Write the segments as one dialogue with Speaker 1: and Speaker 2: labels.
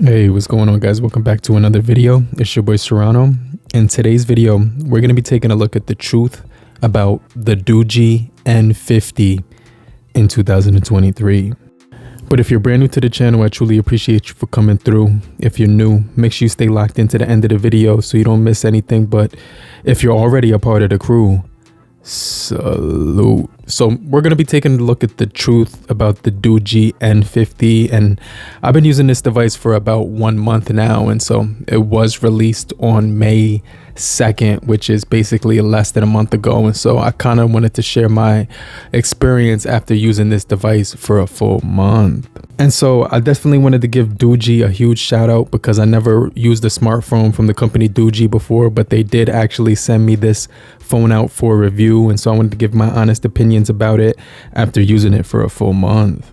Speaker 1: Hey, what's going on, guys? Welcome back to another video. It's your boy Serrano. In today's video, we're going to be taking a look at the truth about the Doogee N50 in 2023. But if you're brand new to the channel, I truly appreciate you for coming through. If you're new, make sure you stay locked into the end of the video so you don't miss anything. But if you're already a part of the crew, salute. So we're going to be taking a look at the truth about the Doogee N50, and I've been using this device for about 1 month now, and so it was released on May 2nd, which is basically less than a month ago. And so I kind of wanted to share my experience after using this device for a full month. And so I definitely wanted to give Doogee a huge shout out because I never used a smartphone from the company Doogee before, but they did actually send me this phone out for review, and so I wanted to give my honest opinions about it after using it for a full month.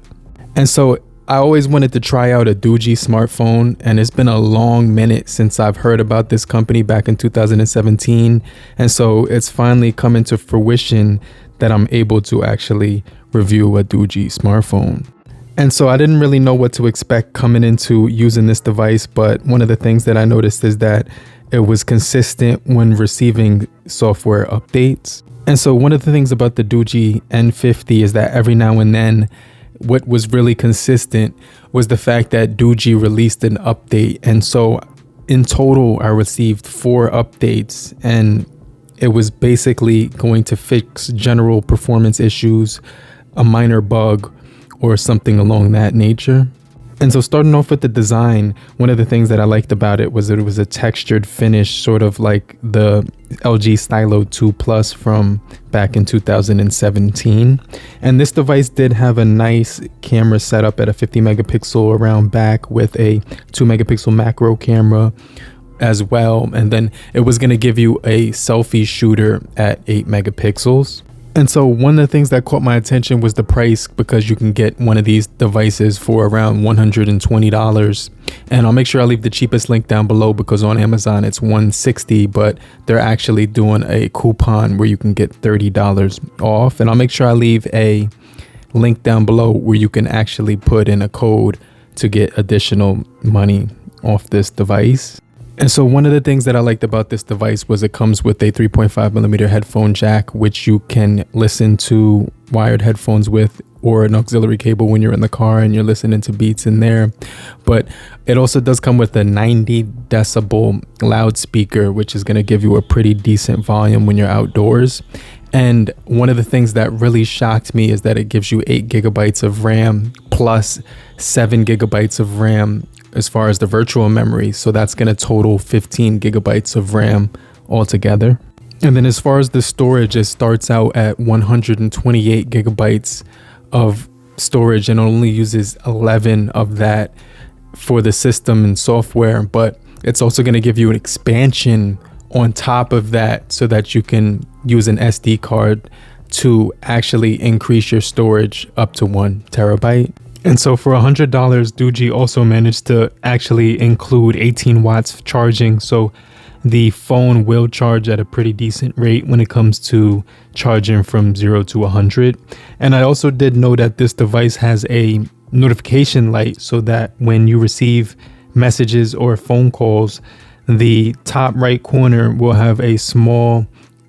Speaker 1: And so I always wanted to try out a Doogee smartphone, and it's been a long minute since I've heard about this company back in 2017, and so it's finally come into fruition that I'm able to actually review a Doogee smartphone. And so I didn't really know what to expect coming into using this device, but one of the things that I noticed is that it was consistent when receiving software updates. And so one of the things about the Doogee N50 is that every now and then, what was really consistent was the fact that Doogee released an update. And so in total, I received 4 updates, and it was basically going to fix general performance issues, a minor bug, or something along that nature. And so starting off with the design, one of the things that I liked about it was that it was a textured finish, sort of like the LG Stylo 2 Plus from back in 2017. And this device did have a nice camera setup at a 50 megapixel around back with a 2 megapixel macro camera as well. And then it was going to give you a selfie shooter at 8 megapixels. And so one of the things that caught my attention was the price, because you can get one of these devices for around $120. And I'll make sure I leave the cheapest link down below, because on Amazon it's $160, but they're actually doing a coupon where you can get $30 off. And I'll make sure I leave a link down below where you can actually put in a code to get additional money off this device. And so one of the things that I liked about this device was it comes with a 3.5mm headphone jack, which you can listen to wired headphones with, or an auxiliary cable when you're in the car and you're listening to beats in there. But it also does come with a 90 decibel loudspeaker, which is going to give you a pretty decent volume when you're outdoors. And one of the things that really shocked me is that it gives you 8 gigabytes of RAM plus 7 gigabytes of RAM as far as the virtual memory. So that's going to total 15 gigabytes of RAM altogether. And then as far as the storage, it starts out at 128 gigabytes of storage and only uses 11 of that for the system and software. But it's also going to give you an expansion on top of that so that you can use an SD card to actually increase your storage up to 1 terabyte. And so for $100, Doogee also managed to actually include 18 watts charging. So the phone will charge at a pretty decent rate when it comes to charging from 0 to 100. And I also did know that this device has a notification light, so that when you receive messages or phone calls, the top right corner will have a small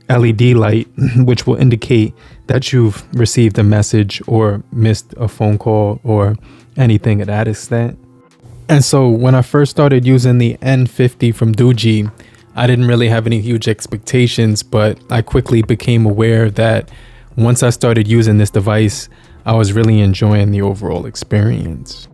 Speaker 1: LED light, which will indicate that you've received a message or missed a phone call or anything of that extent. And so when I first started using the N50 from Doogee, I didn't really have any huge expectations, but I quickly became aware that once I started using this device, I was really enjoying the overall experience.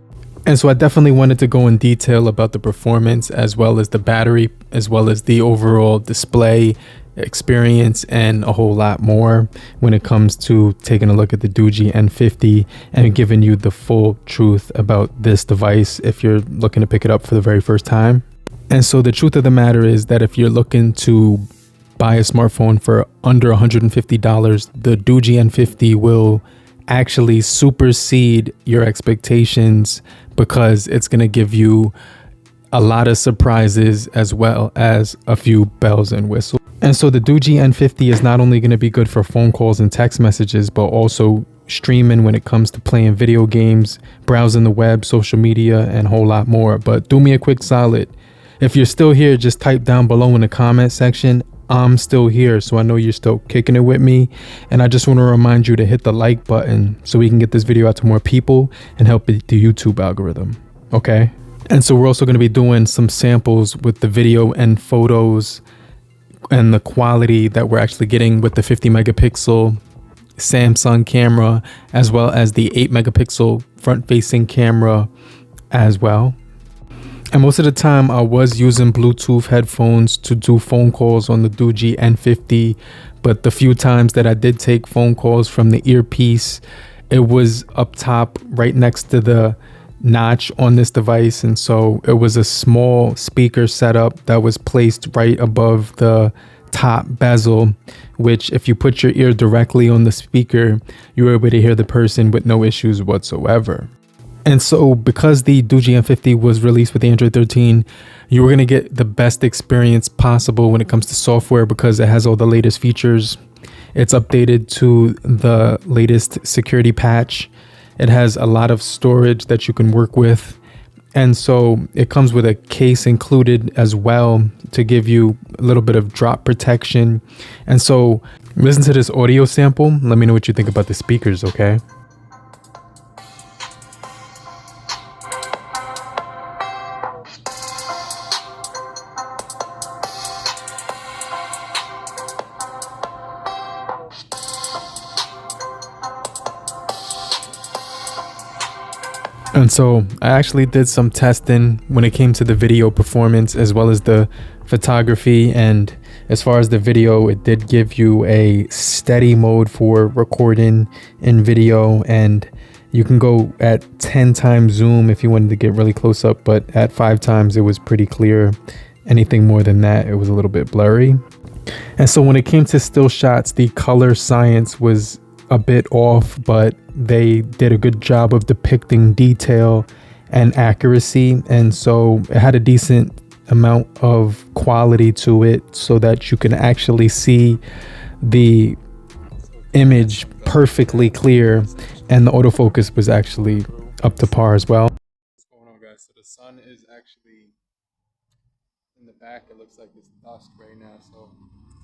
Speaker 1: And so I definitely wanted to go in detail about the performance, as well as the battery, as well as the overall display experience, and a whole lot more when it comes to taking a look at the Doogee N50 and giving you the full truth about this device if you're looking to pick it up for the very first time. And so the truth of the matter is that if you're looking to buy a smartphone for under $150, the Doogee N50 will actually supersede your expectations, because it's going to give you a lot of surprises as well as a few bells and whistles. And so the Doogee N50 is not only going to be good for phone calls and text messages, but also streaming, when it comes to playing video games, browsing the web, social media, and a whole lot more. But do me a quick solid. If you're still here, just type down below in the comment section, I'm still here, so I know you're still kicking it with me. And I just want to remind you to hit the like button so we can get this video out to more people and help the YouTube algorithm. Okay? And so we're also going to be doing some samples with the video and photos and the quality that we're actually getting with the 50 megapixel Samsung camera, as well as the 8 megapixel front facing camera as well. And most of the time I was using Bluetooth headphones to do phone calls on the Doogee N50, but the few times that I did take phone calls from the earpiece, it was up top right next to the notch on this device, and so it was a small speaker setup that was placed right above the top bezel, which if you put your ear directly on the speaker, you were able to hear the person with no issues whatsoever. And so because the Doogee N50 was released with Android 13, you were going to get the best experience possible when it comes to software because it has all the latest features. It's updated to the latest security patch. It has a lot of storage that you can work with. And so it comes with a case included as well to give you a little bit of drop protection. And so listen to this audio sample. Let me know what you think about the speakers, okay? And so I actually did some testing when it came to the video performance as well as the photography. And as far as the video, it did give you a steady mode for recording in video, and you can go at 10 times zoom if you wanted to get really close up, but at 5 times it was pretty clear. Anything more than that, it was a little bit blurry. And so when it came to still shots, the color science was a bit off, but they did a good job of depicting detail and accuracy, and so it had a decent amount of quality to it so that you can actually see the image perfectly clear, and the autofocus was actually up to par as well. What's going on, guys? So the sun is actually in the back. It looks like it's dusk right now, so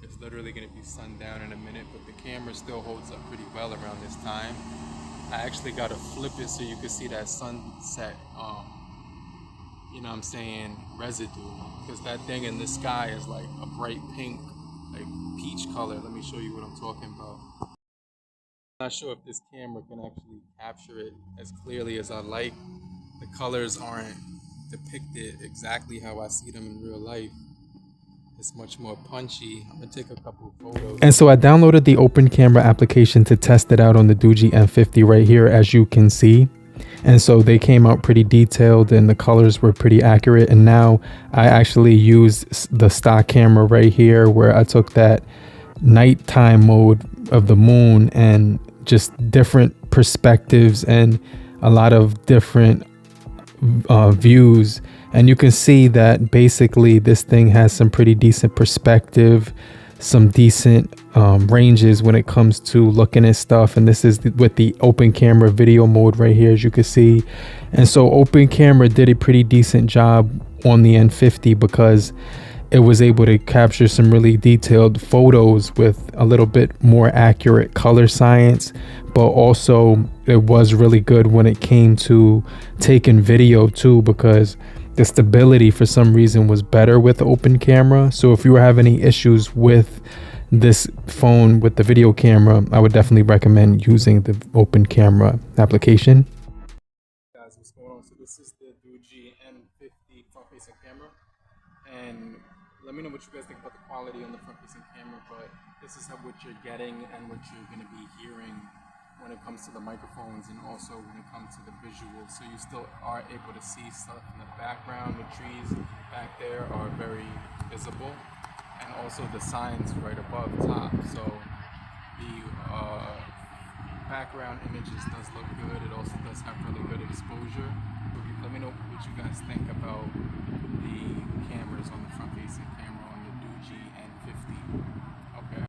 Speaker 1: it's literally going to be sundown in a minute, but the camera still holds up pretty well around this time. I actually got to flip it so you can see that sunset, you know what I'm saying, residue, because that thing in the sky is like a bright pink, like peach color. Let me show you what I'm talking about. I'm not sure if this camera can actually capture it as clearly as I like. The colors aren't depicted exactly how I see them in real life. It's much more punchy. I'm gonna take a couple of photos. And so I downloaded the Open Camera application to test it out on the Doogee N50 right here, as you can see. And so they came out pretty detailed and the colors were pretty accurate. And now I actually used the stock camera right here where I took that nighttime mode of the moon and just different perspectives and a lot of different views, and you can see that basically this thing has some pretty decent perspective, some decent ranges when it comes to looking at stuff. And this is with the open camera video mode right here, as you can see. And so open camera did a pretty decent job on the N50 because it was able to capture some really detailed photos with a little bit more accurate color science, but also it was really good when it came to taking video too, because the stability for some reason was better with the open camera. So if you were having any issues with this phone with the video camera, I would definitely recommend using the open camera application. Guys, what's going on? So this is the Doogee N50 front facing camera, and let me know what you guys think about the quality on the front facing camera, but this is what you're getting and what you're going to be hearing when it comes to the microphones, and also when it comes to the visuals. So you still are able to see stuff in the background. The trees back there are very visible, and also the signs right above top. So the background images does look good. It also does have really good exposure. Let me know what you guys think about the cameras on the front facing camera on the Doogee N50. Okay.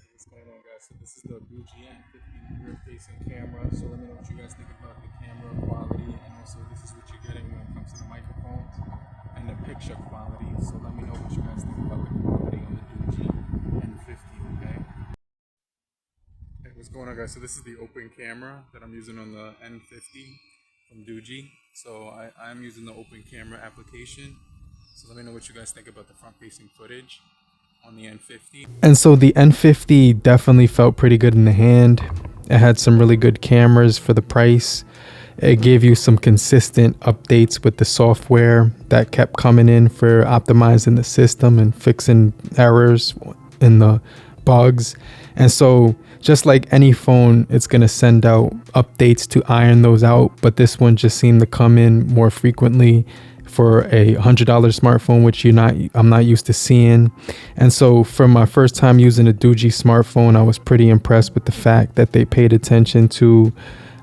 Speaker 1: What's going on, guys? guys, so this is the Doogee N50 rear-facing camera. So let me know what you guys think about the camera quality, and also this is what you're getting when it comes to the microphones and the picture quality. So let me know what you guys think about the quality on the Doogee N50. Okay. Hey, what's going on, guys? So this is the open camera that I'm using on the N50 from Doogee. So I'm using the open camera application. So let me know what you guys think about the front-facing footage on the N50. And so the N50 definitely felt pretty good in the hand. It had some really good cameras for the price. It gave you some consistent updates with the software that kept coming in for optimizing the system and fixing errors in the bugs. And so just like any phone, it's going to send out updates to iron those out, but this one just seemed to come in more frequently for a $100 smartphone, which I'm not used to seeing. And so for my first time using a Doogee smartphone, I was pretty impressed with the fact that they paid attention to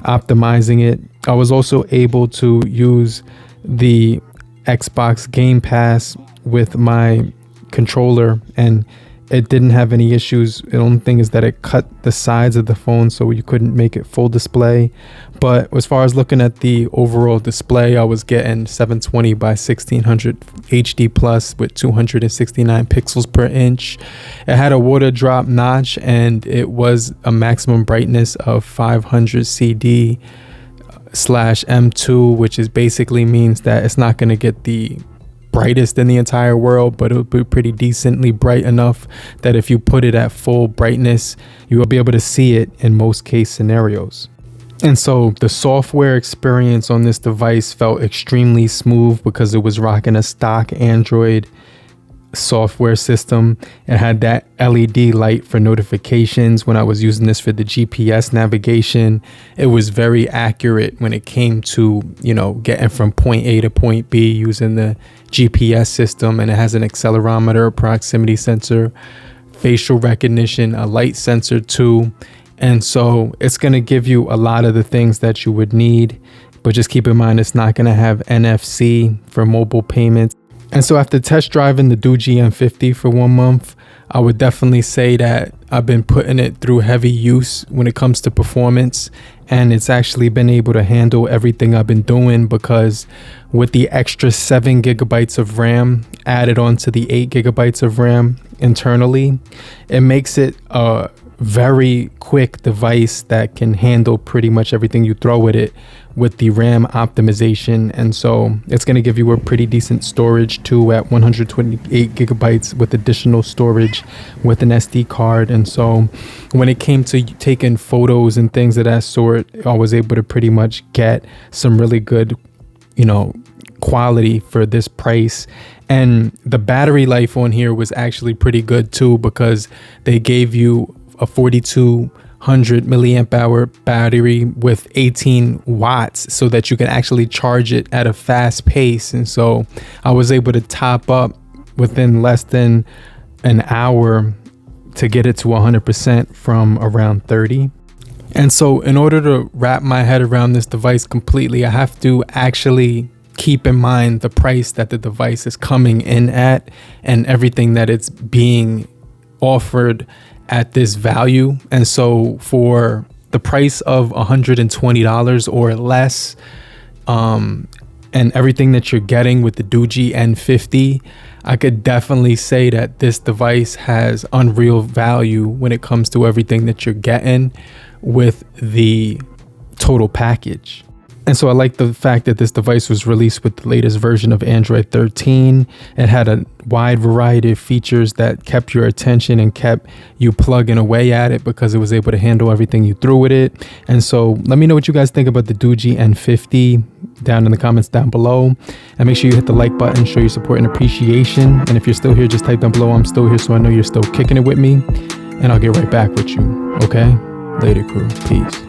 Speaker 1: optimizing it. I was also able to use the Xbox Game Pass with my controller, and it didn't have any issues. The only thing is that it cut the sides of the phone, so you couldn't make it full display. But as far as looking at the overall display, I was getting 720 by 1600 HD plus with 269 pixels per inch. It had a Waterdrop notch, and it was a maximum brightness of 500 CD/M2, which is basically means that it's not going to get the brightest in the entire world, but it would be pretty decently bright enough that if you put it at full brightness, you will be able to see it in most case scenarios. And so the software experience on this device felt extremely smooth because it was rocking a stock Android software system. It had that LED light for notifications when I was using this for the GPS navigation. It was very accurate when it came to, getting from point A to point B using the GPS system, and it has an accelerometer, a proximity sensor, facial recognition, a light sensor too. And so it's going to give you a lot of the things that you would need, but just keep in mind it's not going to have NFC for mobile payments. And so after test driving the Doogee N50 for 1 month, I would definitely say that I've been putting it through heavy use when it comes to performance, and it's actually been able to handle everything I've been doing, because with the extra 7 gigabytes of RAM added onto the 8 gigabytes of RAM internally, it makes it a very quick device that can handle pretty much everything you throw at it with the RAM optimization. And so it's going to give you a pretty decent storage too at 128 gigabytes with additional storage with an SD card. And so when it came to taking photos and things of that sort, I was able to pretty much get some really good, quality for this price. And the battery life on here was actually pretty good too, because they gave you a 4200 milliamp hour battery with 18 watts so that you can actually charge it at a fast pace. And so I was able to top up within less than an hour to get it to 100% from around 30. And so in order to wrap my head around this device completely, I have to actually keep in mind the price that the device is coming in at and everything that it's being offered at this value. And so for the price of $120 or less, and everything that you're getting with the Doogee N50, I could definitely say that this device has unreal value when it comes to everything that you're getting with the total package. And so I like the fact that this device was released with the latest version of Android 13. It had a wide variety of features that kept your attention and kept you plugging away at it because it was able to handle everything you threw at it. And so let me know what you guys think about the Doogee N50 down in the comments down below. And make sure you hit the like button, show your support and appreciation. And if you're still here, just type down below, I'm still here, so I know you're still kicking it with me. And I'll get right back with you. Okay? Later, crew. Peace.